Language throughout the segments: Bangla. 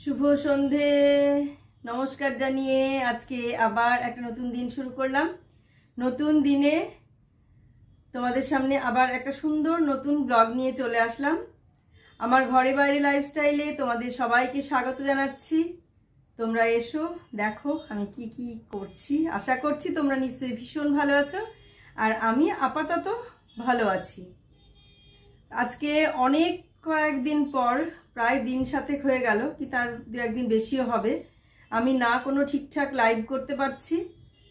শুভ সন্ধে নমস্কার জানিয়ে আজকে আবার একটা নতুন দিন শুরু করলাম। নতুন দিনে তোমাদের সামনে আবার একটা সুন্দর নতুন ব্লগ নিয়ে চলে আসলাম। আমার ঘরে বাইরে লাইফস্টাইলে তোমাদের সবাইকে স্বাগত জানাচ্ছি। তোমরা এসো, দেখো আমি কি কি করছি। আশা করছি তোমরা নিশ্চয়ই ভীষণ ভালো আছো, আর আমি আপাতত ভালো আছি। আজকে অনেক কয়েকদিন পর, প্রায় দিন সাতেক হয়ে গেল কি তার দু একদিন বেশিও হবে, আমি না কোনো ঠিকঠাক লাইভ করতে পারছি,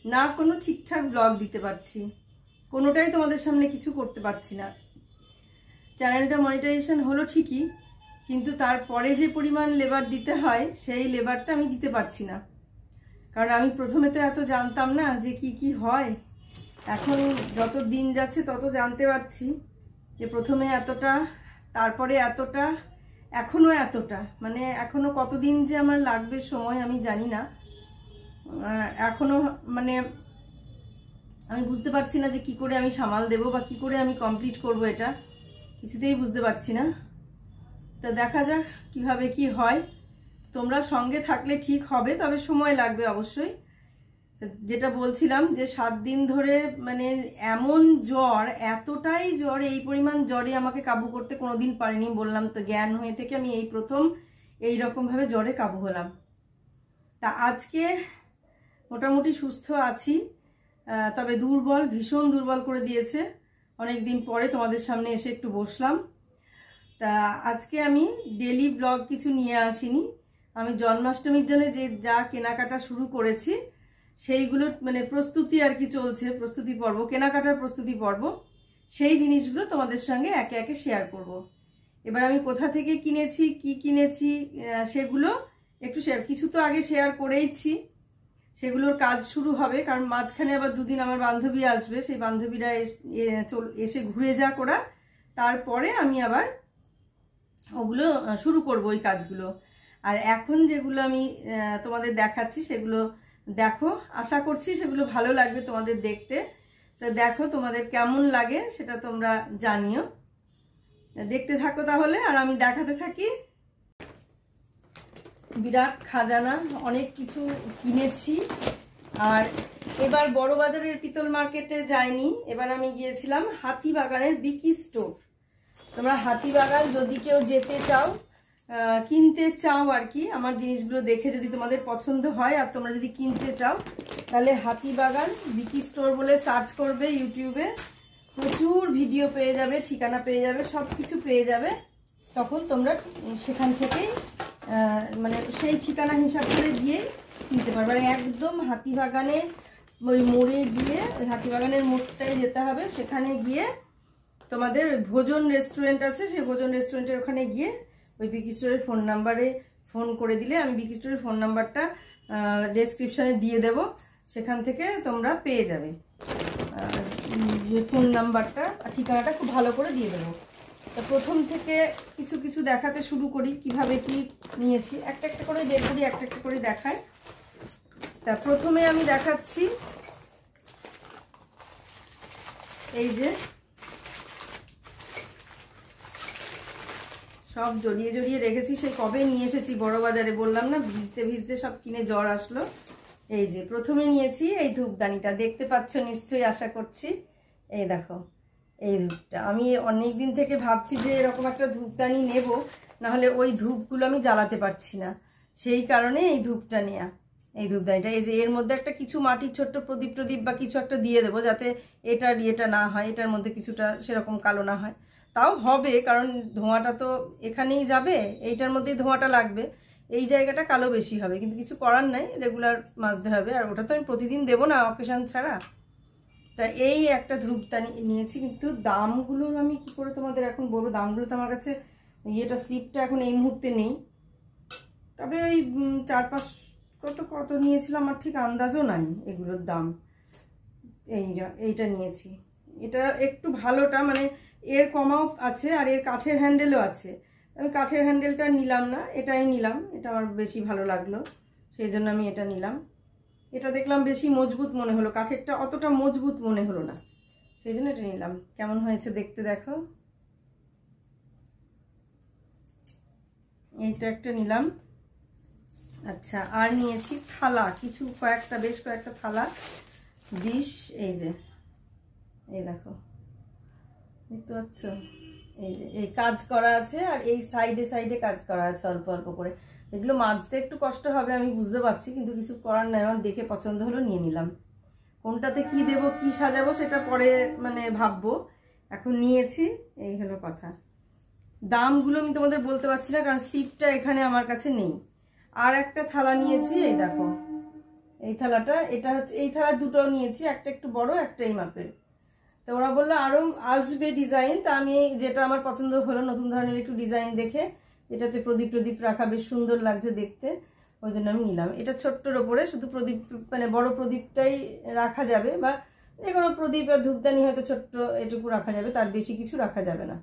না কোনো ঠিকঠাক ব্লগ দিতে পারছি, কোনোটাই তোমাদের সামনে কিছু করতে পারছি না। চ্যানেলটা মনিটাইজেশন হলো ঠিকই, কিন্তু তারপরে যে পরিমাণ লেবার দিতে হয় সেই লেবারটা আমি দিতে পারছি না। কারণ আমি প্রথমে তো এত জানতাম না যে কি কি হয়। এখন যত দিন যাচ্ছে তত জানতে পারছি যে প্রথমে এতটা, তারপরে এতটা, এখনও এতটা, মানে এখনও কতদিন যে আমার লাগবে সময় আমি জানি না। এখনও মানে আমি বুঝতে পারছি না যে কি করে আমি সামাল দেব বা কি করে আমি কমপ্লিট করব, এটা কিছুতেই বুঝতে পারছি না। তা দেখা যাক কিভাবে কি হয়। তোমরা সঙ্গে থাকলে ঠিক হবে, তবে সময় লাগবে অবশ্যই। যেটা বলছিলাম যে 7 দিন ধরে মানে এমন জ্বর, এতটাই জ্বর, এই পরিমাণ জ্বরে আমাকে কাবু করতে কোনোদিন পারিনি। বললাম তো, জ্ঞান হয়ে থেকে আমি এই প্রথম এইরকমভাবে জ্বরে কাবু হলাম। তা আজকে মোটামুটি সুস্থ আছি, তবে দুর্বল, ভীষণ দুর্বল করে দিয়েছে। অনেক দিন পরে তোমাদের সামনে এসে একটু বসলাম। তা আজকে আমি ডেলি ব্লগ কিছু নিয়ে আসিনি। আমি জন্মাষ্টমীর জন্য যে যা কেনাকাটা শুরু করেছি সেইগুলো মানে প্রস্তুতি আর কি চলছে, প্রস্তুতি পর্ব, কেনাকাটার প্রস্তুতি পর্ব, সেই জিনিসগুলো তোমাদের সঙ্গে একে একে শেয়ার করব। এবার আমি কোথা থেকে কিনেছি, কি কিনেছি, সেগুলো একটু শেয়ার, কিছু তো আগে শেয়ার করেইছি, সেগুলোর কাজ শুরু হবে। কারণ মাঝখানে আবার দুদিন আমার বান্ধবী আসবে, সেই বান্ধবীরা এসে ঘুরে যাক ওরা, তারপরে আমি আবার ওগুলো শুরু করব, ওই কাজগুলো। আর এখন যেগুলো আমি তোমাদের দেখাচ্ছি সেগুলো দেখো, আশা করছি সেগুলো ভালো লাগবে তোমাদের দেখতে। তা দেখো তোমাদের কেমন লাগে সেটা তোমরা জানিও। দেখতে থাকো তাহলে, আর আমি দেখাতে থাকি। বিরাট খাজানা, অনেক কিছু কিনেছি। আর এবার বড় বাজারের পিতল মার্কেটে যাইনি, এবার আমি গিয়েছিলাম হাতিবাগানের বিকি স্টোর। তোমরা হাতিবাগান যদি কেউ যেতে চাও, কিনতে চাও আর কি, আমার জিনিসগুলো দেখে যদি তোমাদের পছন্দ হয় আর তোমরা যদি কিনতে চাও, তাহলে হাতিবাগান বিকি স্টোর বলে সার্চ করবে ইউটিউবে, প্রচুর ভিডিও পেয়ে যাবে, ঠিকানা পেয়ে যাবে, সব কিছু পেয়ে যাবে। তখন তোমরা সেখান থেকেই মানে সেই ঠিকানা হিসাব করে গিয়ে কিনতে পারবে। মানে একদম হাতিবাগানে ওই মোড়ে গিয়ে, ওই হাতিবাগানের মোড়টায় যেতে হবে, সেখানে গিয়ে তোমাদের ভোজন রেস্টুরেন্ট আছে, সেই ভোজন রেস্টুরেন্টের ওখানে গিয়ে ওই বিকি স্টোরের ফোন নাম্বারে ফোন করে দিলে, আমি বিকি স্টোরের ফোন নাম্বারটা ডেসক্রিপশানে দিয়ে দেব, সেখান থেকে তোমরা পেয়ে যাবে। যে ফোন নাম্বারটা আর ঠিকানাটা খুব ভালো করে দিয়ে দেবো। তা প্রথম থেকে কিছু কিছু দেখাতে শুরু করি, কিভাবে কি নিয়েছি, একটা একটা করে বের করি, একটা একটা করে দেখাই। তা প্রথমে আমি দেখাচ্ছি এই যে সব জড়িয়ে জড়িয়ে রেখেছি, সেই কবে নিয়ে এসেছি বড় বাজারে, বললাম না, ভিজতে ভিজতে সব কিনে জ্বর আসলো। এই যে প্রথমে নিয়েছি এই ধূপদানিটা, দেখতে পাচ্ছ নিশ্চয়ই, আশা করছি। এই দেখো এই ধূপটা, আমি অনেক দিন থেকে ভাবছি যে এরকম একটা ধূপদানি নেব, নাহলে ওই ধূপগুলো আমি জ্বালাতে পারছি না, সেই কারণে এই ধূপটা নেওয়া। এই ধূপদানিটা, এই যে এর মধ্যে একটা কিছু মাটির ছোট্ট প্রদীপ প্রদীপ বা কিছু একটা দিয়ে দেবো, যাতে এটা না হয়, এটার মধ্যে কিছুটা সেরকম কালো না হয়। তাও হবে, কারণ ধোঁয়াটা তো এখানেই যাবে, এইটার মধ্যেই ধোঁয়াটা লাগবে, এই জায়গাটা কালো বেশি হবে, কিন্তু কিছু করার নাই, রেগুলার মাজতে হবে। আর ওটা তো আমি প্রতিদিন দেবো না অকেশন ছাড়া। তা এই একটা ধূপদানি নিয়েছি, কিন্তু দামগুলো আমি কি করে তোমাদের এখন বলবো, দামগুলো তো আমার কাছে ইয়েটা স্লিপটা এখন এই মুহূর্তে নেই, তবে ওই 4-5 কত নিয়েছিলাম আমার ঠিক আন্দাজও নাই এগুলোর দাম। এইটা নিয়েছি, এটা একটু ভালোটা, মানে এর কমাও আছে আর এর কাঠের হ্যান্ডেলও আছে। আমি কাঠের হ্যান্ডেলটা নিলাম না, এটাই নিলাম, এটা আমার বেশি ভালো লাগলো, সেই জন্য আমি এটা নিলাম। এটা দেখলাম বেশি মজবুত মনে হলো, কাঠেরটা অতটা মজবুত মনে হলো না, সেই জন্য এটা নিলাম। কেমন হয়েছে দেখতে দেখো। এইটা একটা নিলাম, আচ্ছা, আর নিয়েছি থালা কিছু, বেশ কয়েকটা থালা, ডিশ। এই যে এই দেখো, দেখতে পাচ্ছ, এই যে এই কাজ করা আছে, আর এই সাইডে সাইডে কাজ করা আছে অল্প অল্প করে। এগুলো মাজতে একটু কষ্ট হবে আমি বুঝতে পারছি, কিন্তু কিছু করার নাই, আমার দেখে পছন্দ হলো নিয়ে নিলাম। কোনটাতে কি দেব, কি সাজাবো সেটা পরে মানে ভাববো, এখন নিয়েছি, এই হলো কথা। দামগুলো আমি তোমাদের বলতে পারছি না, কারণ স্লিপটা এখানে আমার কাছে নেই। আর একটা থালা নিয়েছি, এই দেখো এই থালাটা, এটা হচ্ছে, এই থালা দুটো নিয়েছি, একটা একটু বড়, একটা এই মাপের। তো ওরা বললো আরো আসবে ডিজাইন, তা আমি যেটা আমার পছন্দ হলো নতুন ধরনের একটু ডিজাইন দেখে, এটাতে প্রদীপ প্রদীপ রাখা বেশ সুন্দর লাগছে দেখতে, ওই জন্য আমি নিলাম। এটা ছোট্টর ওপরে শুধু প্রদীপ, মানে বড় প্রদীপটাই রাখা যাবে, বা যে কোনো প্রদীপ আর ধূপদানি হয়তো ছোট্ট এটুকু রাখা যাবে, তার বেশি কিছু রাখা যাবে না।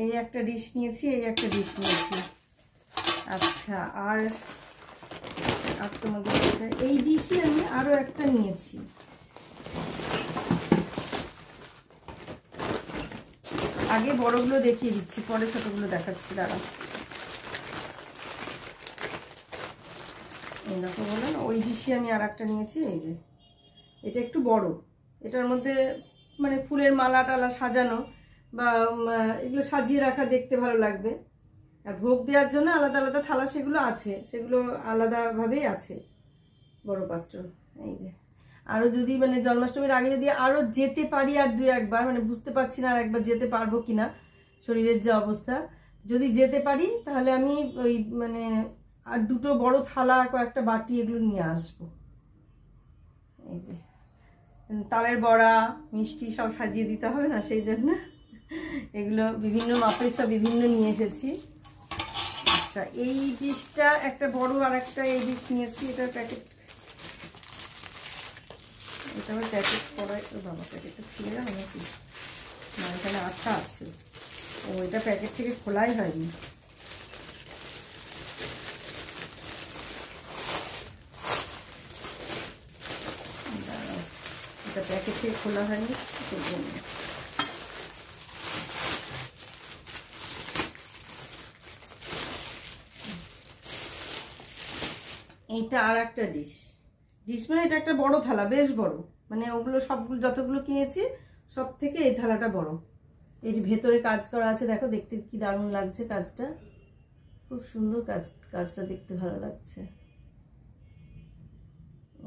এই একটা ডিশ নিয়েছি, এই একটা ডিশ নিয়েছি। আচ্ছা, আর তোমাদের এই ডিশই আমি আরো একটা নিয়েছি। আগে বড়গুলো দেখিয়ে দিচ্ছি, পরে ছোটগুলো দেখাচ্ছি, দাঁড়া। এই দেখো বললাম ওই ডিশই আমি আর একটা নিয়েছি। এই যে এটা একটু বড়, এটার মধ্যে মানে ফুলের মালা টালা সাজানো বা এগুলো সাজিয়ে রাখা দেখতে ভালো লাগবে। আর ভোগ দেওয়ার জন্য আলাদা আলাদা থালা সেগুলো আছে, সেগুলো আলাদাভাবেই আছে, বড় পাত্র। এই যে আরও যদি মানে জন্মাষ্টমীর আগে যদি আরও যেতে পারি, আর দুই একবার, মানে বুঝতে পারছি না আর একবার যেতে পারবো কিনা, শরীরের যে অবস্থা, যদি যেতে পারি তাহলে আমি ওই মানে আর দুটো বড় থালা আর কয়েকটা বাটি এগুলো নিয়ে আসবো। এই যে তালের বড়া, মিষ্টি সব সাজিয়ে দিতে হবে না, সেই জন্য এগুলো বিভিন্ন মাপের সব বিভিন্ন নিয়ে এসেছি। আচ্ছা, এই ডিশটা একটা বড়, আর একটা এই ডিশ নিয়েছি, এটার প্যাকেট, এটা আবার প্যাকেট করাই, ও বাবা প্যাকেটটা ছিঁড়ে গেল নাকি, না এখানে আঠা আছে, ও এটা প্যাকেট থেকে খোলাই হয়নি। এটা প্যাকেট থেকে খোলা হয়নি, সেই জন্য। এইটা আর একটা ডিশ, মানে এটা একটা বড় থালা, বেশ বড়, মানে ওগুলো সবগুলো যতগুলো কিনেছি সব থেকে এই থালাটা বড়। এর ভেতরে কাজ করা আছে, দেখো দেখতে কি দারুণ লাগছে কাজটা, খুব সুন্দর কাজটা দেখতে ভালো লাগছে।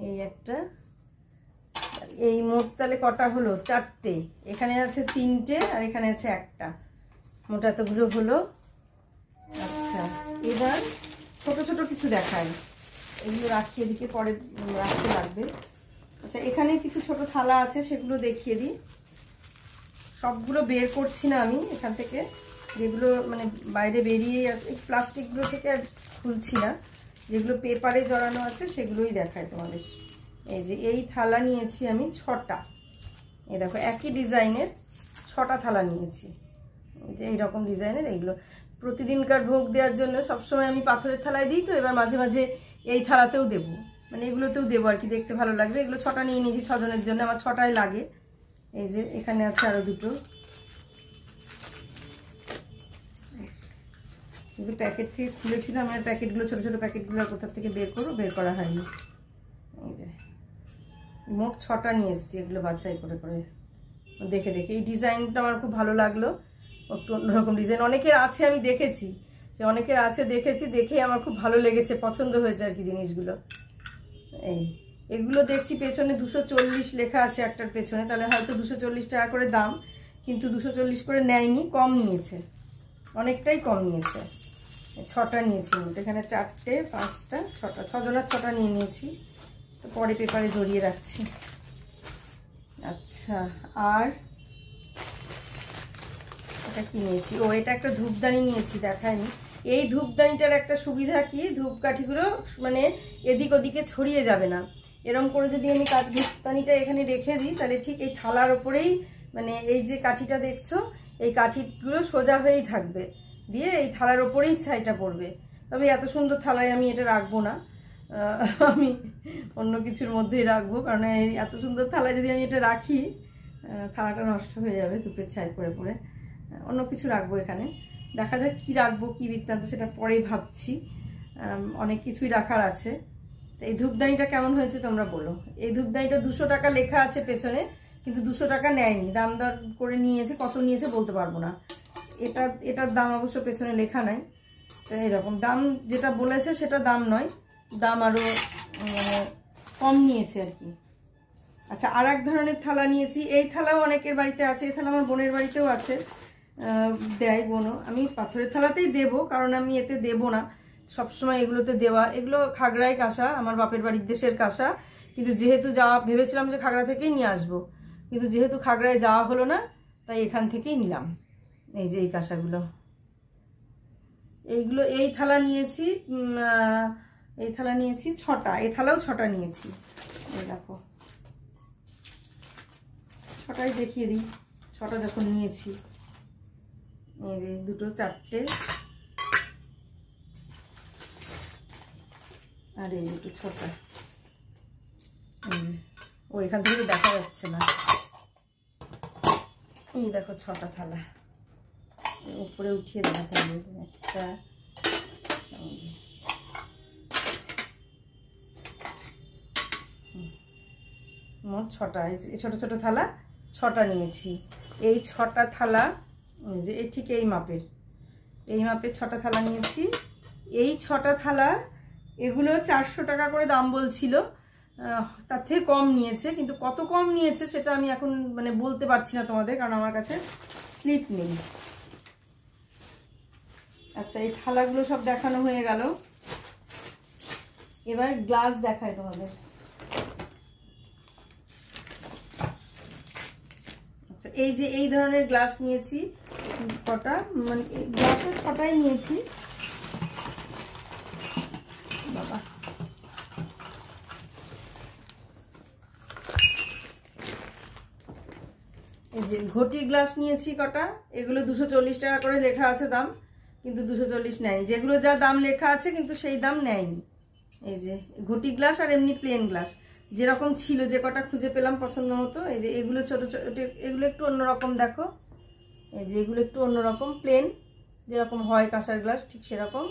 এই একটা, এই মোট তাহলে কটা হলো, চারটে, এখানে আছে তিনটে, আর এখানে আছে একটা, মোট এতগুলো হলো। আচ্ছা, এবার ছোট ছোট কিছু দেখায়, এগুলো রাখি এদিকে, পরে রাখতে লাগবে। আচ্ছা, এখানে কিছু ছোট থালা আছে, সেগুলো দেখিয়ে দিই। সবগুলো বের করছি না আমি এখান থেকে, যেগুলো মানে বাইরে বেরিয়েই আছে, এই প্লাস্টিকগুলো থেকে আর খুলছি না, যেগুলো পেপারে জড়ানো আছে সেগুলোই দেখায় তোমাদের। এই যে এই থালা নিয়েছি আমি 6টা, এই দেখো একই ডিজাইনের 6টা থালা নিয়েছি, এইরকম ডিজাইনের। এইগুলো প্রতিদিনকার ভোগ দেওয়ার জন্য সবসময় আমি পাথরের থালায় দিই, তো এবার মাঝে মাঝে এই থালাতেও দেবো, মানে এগুলোতেও দেবো আর কি, দেখতে ভালো লাগবে। এগুলো 6টা নিয়ে নিয়েছি, 6 জনের জন্য, আমার 6টাই লাগে। এই যে এখানে আছে আরো দুটো, কিন্তু প্যাকেট থেকে খুলেছিলাম, আমার প্যাকেটগুলো ছোট ছোট প্যাকেটগুলো কোথা থেকে বের করা হয়নি। এই যে মোট 6টা নিয়ে এসেছি, এগুলো বাছাই করে করে দেখে দেখে। এই ডিজাইনটা আমার খুব ভালো লাগলো, একটু অন্যরকম ডিজাইন, অনেকের আছে আমি দেখেছি, সে অনেকের আছে দেখেছি, দেখেই আমার খুব ভালো লেগেছে, পছন্দ হয়েছে আর কি জিনিসগুলো। এগুলো দেখছি পেছনে 240 লেখা আছে একটার পেছনে, তাহলে হয়তো 240 টাকা করে দাম, কিন্তু 240 করে নেয়নি, কম নিয়েছে, অনেকটাই কম নিয়েছে। 6টা নিয়েছি, এখানে 4টে 5টা 6টা, 6 জনের 6টা নিয়ে নিয়েছি, তো পরে পেপারে জড়িয়ে রাখছি। আচ্ছা, আর এটা কি নিয়েছি, ও এটা একটা ধূপদানি নিয়েছি, দেখায়নি। এই ধূপদানিটার একটা সুবিধা কি, ধূপকাঠিগুলো মানে এদিক ওদিকে ছড়িয়ে যাবে না, এরকম করে যদি আমি ধূপদানিটা এখানে রেখে দিই, তাহলে ঠিক এই থালার ওপরেই, মানে এই যে কাঠিটা দেখছো, এই কাঠিগুলো সোজা হয়েই থাকবে, দিয়ে এই থালার ওপরেই ছাইটা পড়বে। তবে এত সুন্দর থালায় আমি এটা রাখবো না, আমি অন্য কিছুর মধ্যেই রাখবো, কারণ এই এত সুন্দর থালায় যদি আমি এটা রাখি, থালাটা নষ্ট হয়ে যাবে ধূপের ছাই পড়ে পড়ে। অন্য কিছু রাখবো এখানে, দেখা যাক কি রাখবো, কি বৃত্তান্ত, সেটা পরেই ভাবছি। অনেক কিছুই রাখার আছে। এই ধূপদানিটা কেমন হয়েছে তোমরা বলো। এই ধূপদানিটা 200 টাকা লেখা আছে পেছনে, কিন্তু 200 টাকা নেয়নি, দাম দর করে নিয়েছে, কত নিয়েছে বলতে পারবো না। এটার দাম অবশ্য পেছনে লেখা নাই। তো এরকম দাম যেটা বলেছে সেটা দাম নয়, দাম আরও কম নিয়েছে আর কি। আচ্ছা, আর এক ধরনের থালা নিয়েছি। এই থালাও অনেকের বাড়িতে আছে, এই থালা আমার বোনের বাড়িতেও আছে, দেয় বোনও। আমি পাথরের থালাতেই দেবো, কারণ আমি এতে দেবো না সবসময় এগুলোতে দেওয়া। এগুলো খাগড়ায় কাঁসা, আমার বাপের বাড়ির দেশের কাঁসা, কিন্তু যেহেতু যাওয়া ভেবেছিলাম যে খাগড়া থেকেই নিয়ে আসবো, কিন্তু যেহেতু খাগড়ায় যাওয়া হলো না, তাই এখান থেকেই নিলাম। এই যে এই কাঁসাগুলো, এই থালা নিয়েছি, এই থালা নিয়েছি 6টা, এই থালাও 6টা নিয়েছি। এই দেখো 6টাই দেখিয়ে দিই, 6টা যখন নিয়েছি। এই যে 2, 4টে, আর এই 2, 6টা। ও এখান থেকে দেখা যাচ্ছে না। এই দেখো 6টা থালা, উপরে উঠিয়ে দেখাতে হবে। একটা, মোট 6টা। এই ছোট ছোট থালা 6টা নিয়েছি। এই 6টা থালা যে ঠিক এই মাপের 6টা থালা নিয়েছি। এই 6টা থালা, এগুলো 400 টাকা করে দাম বলছিল, তার থেকে কম নিয়েছে, কিন্তু কত কম নিয়েছে সেটা আমি এখন মানে বলতে পারছি না তোমাদের, কারণ আমার কাছে স্লিপ নেই। আচ্ছা, এই থালাগুলো সব দেখানো হয়ে গেল, এবার গ্লাস দেখায় তোমাদের। আচ্ছা, এই যে এই ধরনের গ্লাস নিয়েছি কটা, মানে গ্লাসে 6টাই নিয়েছি। বাবা, এই যে ঘটি গ্লাস নিয়েছি কটা, এগুলো 240 টাকা করে লেখা আছে দাম, কিন্তু 240 নেয়নি। যেগুলো যা দাম লেখা আছে কিন্তু সেই দাম নেয়নি। এই যে ঘটি গ্লাস আর এমনি প্লেন গ্লাস যেরকম ছিল, যে কটা খুঁজে পেলাম পছন্দ মতো। এই যে এগুলো ছোট ছোট, এগুলো একটু অন্যরকম দেখো। এই যে এগুলো একটু অন্যরকম, প্লেন যেরকম হয় কাঁসার গ্লাস ঠিক সেরকম।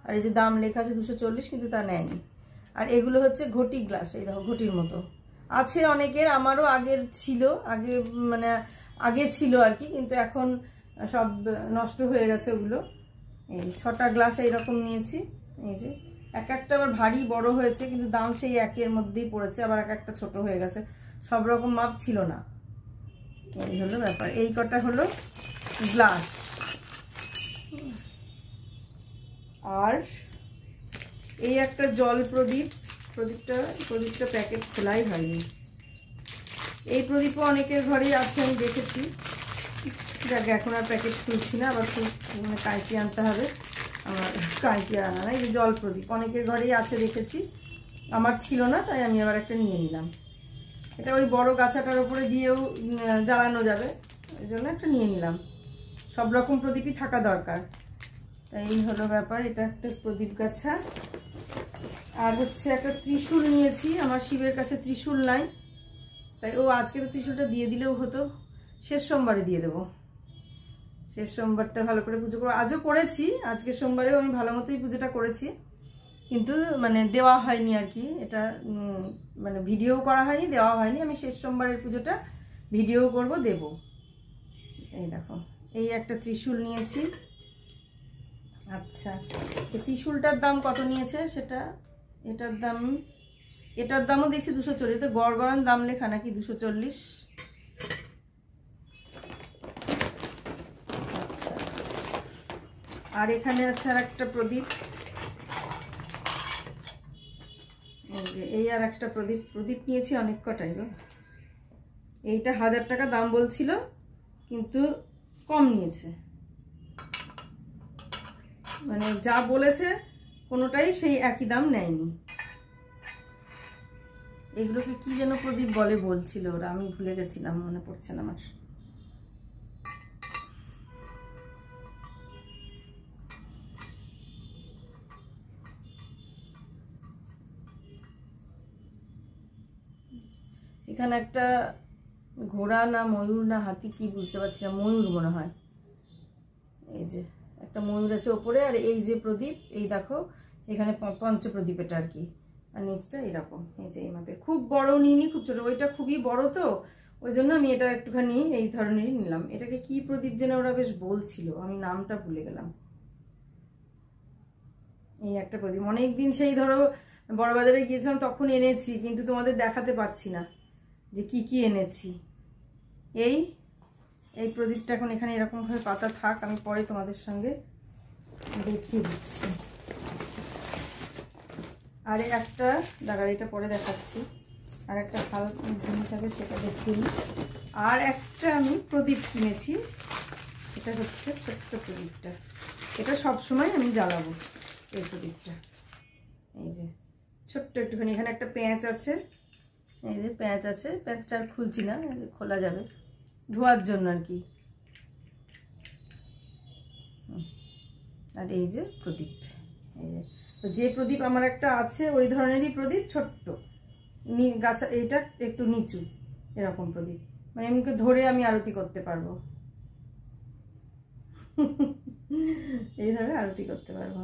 আর এই যে দাম লেখা আছে 240, কিন্তু তা নেয়নি। আর এগুলো হচ্ছে ঘটি গ্লাস, এই দেখো ঘটির মতো আছে অনেকের, আমারও আগের ছিল, আগে ছিল আর কি, কিন্তু এখন সব নষ্ট হয়ে গেছে ওগুলো। এই 6টা গ্লাস এইরকম নিয়েছি। এই যে এক একটা আবার ভারী বড় হয়েছে, কিন্তু দাম সেই একের মধ্যেই পড়েছে, আবার এক একটা ছোট হয়ে গেছে, সব রকম মাপ ছিল না। এই হলো ব্যাপার। এই কটা হলো গ্লাস। আর এই একটা জল প্রদীপটা প্যাকেট খোলাই হয়নি। এই প্রদীপও অনেকের ঘরেই আছে, আমি দেখেছি। যাকে এখন আর প্যাকেট খুলছি না, আবার কাঁচি আনতে হবে। আমার কাঁচি আনা না। এই যে জল প্রদীপ অনেকের ঘরেই আছে দেখেছি, আমার ছিল না, তাই আমি আবার একটা নিয়ে নিলাম। এটা ওই বড় গাছাটার উপরে দিয়েও জ্বালানো যাবে, এই জন্য একটা নিয়ে নিলাম। সব রকম প্রদীপই থাকা দরকার। তাই এই হলো ব্যাপার। এটা একটা প্রদীপ গাছা। আর হচ্ছে একটা ত্রিশূল নিয়েছি, আমার শিবের কাছে ত্রিশূল নাই, তাই আজকে তো ত্রিশূলটা দিয়ে দিলেও হতো, শেষ সোমবারে দিয়ে দেবো। শেষ সোমবারটা ভালো করে পুজো করবো। আজও করেছি, আজকের সোমবারেও আমি ভালো মতোই পুজোটা করেছি, কিন্তু মানে দেওয়া হয়নি আর কি। এটা মানে ভিডিও করা হয়নি, দেওয়া হয়নি। আমি শেষ সোমবারের পুজোটা ভিডিও করব, দেব। এই দেখো, এই একটা ত্রিশূল নিয়েছি। আচ্ছা, এই ত্রিশূলটার দাম কত নিয়েছে সেটা, এটার দামও দেখছি 240, তো গড়গড়ান দাম লেখা নাকি 240। আচ্ছা, আর এখানে আছে আর একটা প্রদীপ। এই আর একটা প্রদীপ নিয়েছি অনেক কটাই গো। এইটা 1000 টাকা দাম বলছিল, কিন্তু কম নিয়েছে, মানে যা বলেছে কোনোটাই সেই একই দাম নেয়নি। এগুলোকে কি যেন প্রদীপ বলে বলছিল ওরা, আমি ভুলে গেছিলাম, মনে পড়ছে না আমার। এখানে একটা ঘোড়া না ময়ূর না হাতি কি বুঝতে পারছি না, ময়ূর মনে হয়। এই যে একটা ময়ূর আছে ওপরে। আর এই যে প্রদীপ, এই দেখো এখানে পঞ্চপ্রদীপ এটা আর কি, আর নিচটা এরকম, এই যে এই মাপের। খুব বড় নিইনি, খুব ছোট, ওইটা খুবই বড় তো ওই জন্য আমি এটা একটুখানি এই ধরনেরই নিলাম। এটাকে কি প্রদীপ যেন ওরা বেশ বলছিল, আমি নামটা ভুলে গেলাম। এই একটা প্রদীপ অনেকদিন সেই ধরো বড়বাজারে গিয়েছিলাম তখন এনেছি, কিন্তু তোমাদের দেখাতে পারছি না যে কি কি এনেছি। এই এই প্রদীপটা এখন এখানে এরকমভাবে পাতা থাক, আমি পরে তোমাদের সঙ্গে দেখিয়ে দিচ্ছি। আর একটা দাঁড়া, এটা পরে দেখাচ্ছি। আর একটা ভালো জিনিস আছে সেটা দেখিয়ে নিই। আর একটা আমি প্রদীপ কিনেছি, সেটা হচ্ছে ছোট্ট প্রদীপটা। এটা সবসময় আমি জ্বালাবো এই প্রদীপটা। এই যে ছোট্ট একটুখানি, এখানে একটা পেঁচ আছে, এই যে পেঁচ আছে, পেঁচটা আর খুলছি না, খোলা যাবে ধোয়ার জন্য আর কি। আর এই যে প্রদীপ, এই যে তো যে প্রদীপ আমার একটা আছে ওই ধরনেরই প্রদীপ, ছোট্ট গাছা, এইটা একটু নিচু এরকম প্রদীপ, মানে এমনি ধরে আমি আরতি করতে পারবো। এইভাবে আরতি করতে পারবো।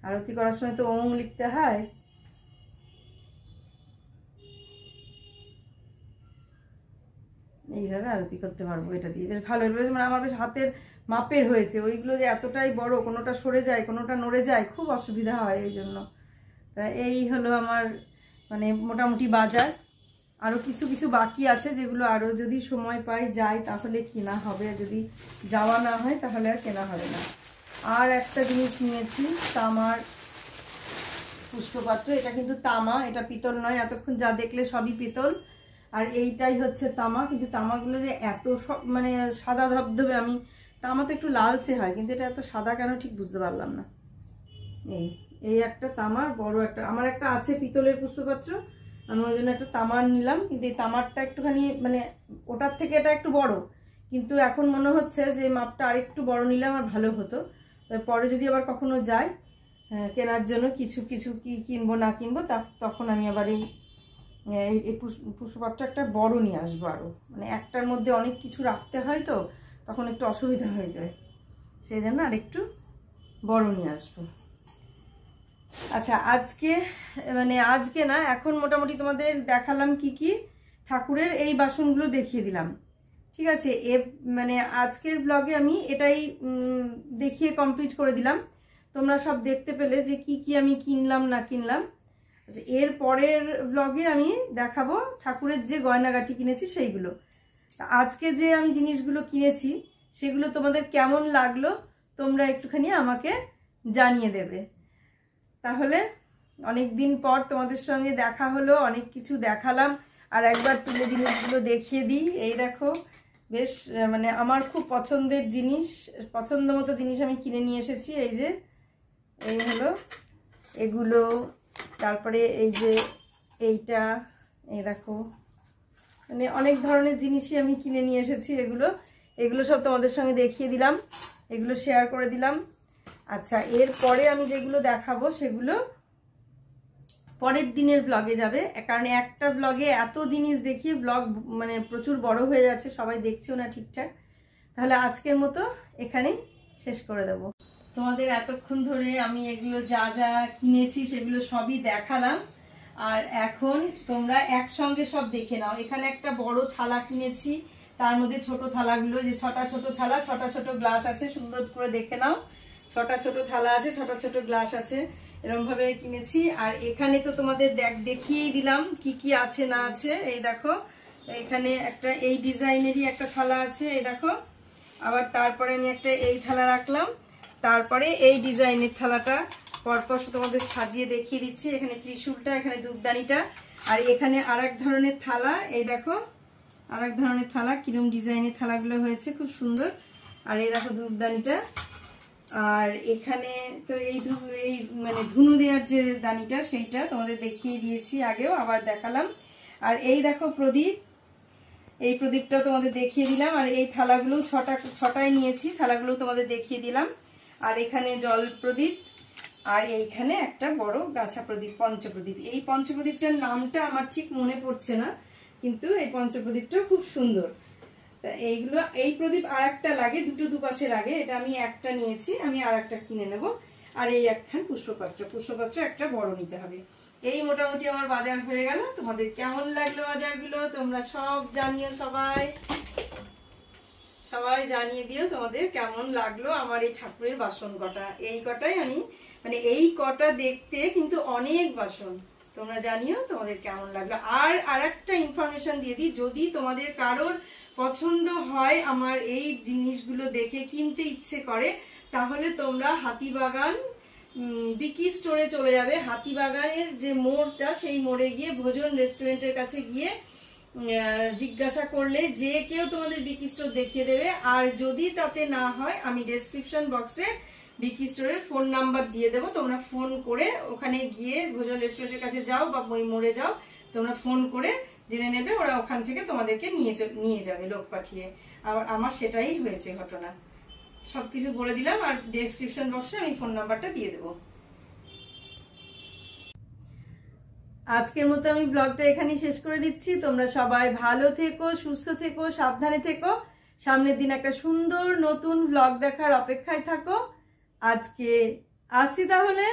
আরতি করার সময় তো ওম লিখতে হয়। এইভাবে আরতি করতে পারবো এটা দিয়ে, বেশ ভালো। মানে আমার বেশ হাতের মাপের হয়েছে, ওইগুলো যে এতটাই বড়, কোনোটা সরে যায় কোনোটা নড়ে যায়, খুব অসুবিধা হয় এই জন্য। তা এই হলো আমার মানে মোটামুটি বাজার। আরও কিছু কিছু বাকি আছে যেগুলো আরও যদি সময় পাই যাই তাহলে কেনা হবে, যদি যাওয়া না হয় তাহলে আর কেনা হবে না। আর একটা জিনিস নিয়েছি, তামার পুষ্পপাত্র। এটা কিন্তু তামা, এটা পিতল নয়, এতক্ষণ যা দেখলে সবই পিতল। আর এইটাই হচ্ছে তামা, কিন্তু তামাগুলো যে এত সব মানে সাদা ধবধবে, আমি তামা তো একটু লালচে হয়, কিন্তু এটা এত সাদা কেন ঠিক বুঝতে পারলাম না। এই একটা তামার বড় একটা, আমার একটা আছে পিতলের পুষ্পপাত্র, আমি ওই জন্য একটা তামার নিলাম। কিন্তু এই তামারটা একটুখানি মানে ওটার থেকে এটা একটু বড়, কিন্তু এখন মনে হচ্ছে যে মাপটা আরেকটু বড় নিলে আমার ভালো হতো। পরে যদি আবার কখনো যাই কেনার জন্য কিছু কিছু কি কিনবো না কিনবো, তখন আমি আবার এই পুষ্পপাত্র একটা বড় নিয়ে আসবো। আরও মানে একটার মধ্যে অনেক কিছু রাখতে হয় তো তখন একটু অসুবিধা হয়ে যায়, সেই জন্য আর একটু বড় নিয়ে আসবো। আচ্ছা, আজকে না, এখন মোটামুটি তোমাদের দেখালাম কি কি ঠাকুরের এই বাসনগুলো দেখিয়ে দিলাম, ঠিক আছে। মানে আজকের ব্লগে আমি এটাই দেখিয়ে কমপ্লিট করে দিলাম। তোমরা সব দেখতে পেলে যে কি কি আমি কিনলাম না কিনলাম। আচ্ছা, এর পরের ব্লগে আমি দেখাবো ঠাকুরের যে গয়নাগাটি কিনেছি সেইগুলো। আজকে যে আমি জিনিসগুলো কিনেছি সেগুলো তোমাদের কেমন লাগলো তোমরা একটুখানি আমাকে জানিয়ে দেবে। তাহলে অনেক দিন পর তোমাদের সঙ্গে দেখা হলো, অনেক কিছু দেখালাম। আর একবার তুলে জিনিসগুলো দেখিয়ে দিই। এই দেখো, বেশ মানে আমার খুব পছন্দের জিনিস, পছন্দ মতো জিনিস আমি কিনে নিয়ে এসেছি। এই যে এই হলো এগুলো, তারপরে এই যে এইটা, এই দেখো, মানে অনেক ধরনের জিনিসই আমি কিনে নিয়ে এসেছি। এগুলো সব তোমাদের সঙ্গে দেখিয়ে দিলাম, এগুলো শেয়ার করে দিলাম। আচ্ছা, এরপরে আমি যেগুলো দেখাবো সেগুলো পরের দিনের ব্লগে যাবে, কারণ একটা ব্লগে এত জিনিস দেখিয়ে ব্লগ মানে প্রচুর বড় হয়ে যাচ্ছে, সবাই দেখছেও না ঠিকঠাক। তাহলে আজকের মতো এখানেই শেষ করে দেব। তোমাদের এতক্ষণ ধরে আমি এগুলো যা যা কিনেছি সেগুলো সবই দেখালাম। আর এখন তোমরা একসঙ্গে সব দেখে নাও। এখানে একটা বড় থালা কিনেছি, তার মধ্যে ছোট থালাগুলো, যে 6টা ছোট থালা, 6টা ছোট গ্লাস আছে, সুন্দর করে দেখে নাও। 6টা ছোট থালা আছে, 6টা ছোট গ্লাস আছে, এরকম ভাবে কিনেছি। আর এখানে তো তোমাদের দেখিয়েই দিলাম কি কি আছে না আছে। এই দেখো, এখানে একটা এই ডিজাইনেরই একটা থালা আছে, এই দেখো। আবার তারপরে আমি একটা এই থালা রাখলাম, তারপরে এই ডিজাইনের থালাটা পরপর তোমাদের সাজিয়ে দেখিয়ে দিচ্ছি। এখানে ত্রিশূলটা, এখানে ধূপদানিটা, আর এখানে আর এক ধরনের থালা। এই দেখো, আর এক ধরনের থালা, কিরম ডিজাইনের থালাগুলো হয়েছে, খুব সুন্দর। আর এই দেখো ধূপদানিটা। আর এখানে তো এই মানে ধুনো দেওয়ার যে দানিটা, সেইটা তোমাদের দেখিয়ে দিয়েছি আগেও, আবার দেখালাম। আর এই দেখো প্রদীপ, এই প্রদীপটা তোমাদের দেখিয়ে দিলাম। আর এই থালাগুলো ছটায় নিয়েছি, থালাগুলো তোমাদের দেখিয়ে দিলাম। আর এখানে জল প্রদীপ, আর এইখানে একটা বড় গাছা প্রদীপ, পঞ্চপ্রদীপ। এই পঞ্চপ্রদীপটার নামটা আমার ঠিক মনে পড়ছে না, কিন্তু এই পঞ্চপ্রদীপটা খুব সুন্দর। এইগুলো, এই প্রদীপ আর একটা লাগে, দুটো দুপাশে লাগে, এটা আমি একটা নিয়েছি, আমি আর একটা কিনে নেব। আর এই একখান পুষ্পপাত্র একটা বড় নিতে হবে। এই মোটামুটি আমার বাজার হয়ে গেল। তোমাদের কেমন লাগলো বাজারগুলো তোমরা সব জানিও, সবাই জানিয়ে দিও তোমাদের কেমন লাগলো আমার এই ঠাকুরের বাসন কটা। এই কটাই আমি মানে এই কটা দেখতে কিন্তু অনেক বাসন। তোমরা জানিও তোমাদের কেমন লাগলো। আর একটা ইনফরমেশন দিয়ে দিই, যদি তোমাদের কারোর পছন্দ হয় আমার এই জিনিসগুলো দেখে কিনতে ইচ্ছে করে, তাহলে তোমরা হাতিবাগান বিকি স্টোরে চলে যাবে। হাতিবাগানের যে মোড়টা, সেই মোড়ে গিয়ে ভোজন রেস্টুরেন্টের কাছে গিয়ে জিজ্ঞাসা করলে যে কেউ তোমাদের বিকি স্টোর দেখিয়ে দেবে। আর যদি তাতে না হয়, আমি ডেসক্রিপশন বক্সে বিকি স্টোরের ফোন নাম্বার দিয়ে দেবো, তোমরা ফোন করে ওখানে গিয়ে ভোজন রেস্টুরেন্টের কাছে যাও বা ওই মোড়ে যাও, তোমরা ফোন করে জেনে নেবে, ওরা ওখান থেকে তোমাদেরকে নিয়ে যাবে লোক পাঠিয়ে। আমার সেটাই হয়েছে ঘটনা। সবকিছু বলে দিলাম, আর ডেসক্রিপশন বক্সে আমি ফোন নাম্বারটা দিয়ে দেবো। আজকের মতো আমি ব্লগটা এখানেই শেষ করে দিচ্ছি। তোমরা সবাই ভালো থেকো, সুস্থ থেকো, সাবধানে থেকো। সামনের দিন একটা সুন্দর নতুন ব্লগ দেখার অপেক্ষায় থাকো। আজকে আসি তাহলে।